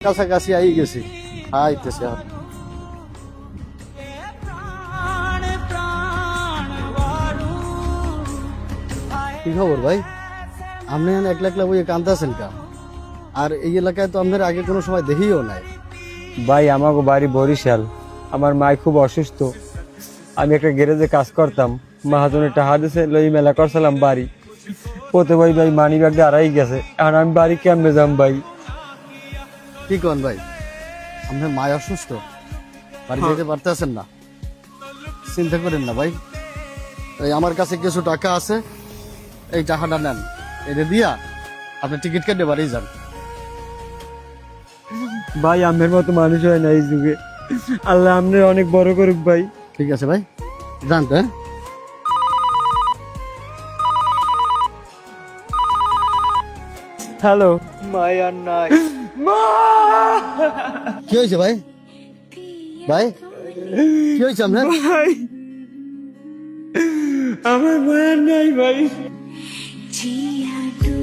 কাছাকাছি আই গেছি, আইতেছি। কি খবর ভাই? আপনি একলা একলা বইয়ে কাঁদতেছেন কা? আর এই এলাকায় তো আপনার আগে কোনো সময় দেখিও নাই। ভাই আমাকে বাড়ি বরিশাল, আমার মা খুব অসুস্থ। আমি একটা গ্যারেজে কাজ করতাম, মাহাজনে টাকা দিছে লই মেলা করছিলাম বাড়ি। পথে ভাই ভাই মানি ব্যাগ হারাই গেছে, এখন আমি বাড়ি কেমনে যাম ভাই? কি কন ভাই, আপনার মায় অসুস্থ, বাড়ি যেতে পারতেছেন না? চিন্তা করেন না ভাই, এই আমার কাছে কিছু টাকা আছে, এই টাকাটা নেন, এটা দিয়া আপনি টিকিট কেটে বাড়ি যান। ভাই আমের মতো মানুষ হয় না এই যুগে, আল্লাহ আমনে অনেক বড় করুক ভাই। ঠিক আছে ভাই, যান তো। হ্যাঁ, হ্যালো মায়ার নাই মা, কি হয়েছে ভাই? ভাই কি হয়েছে আপনার? ভাই আমার মায়ার নাই ভাই। जिया तू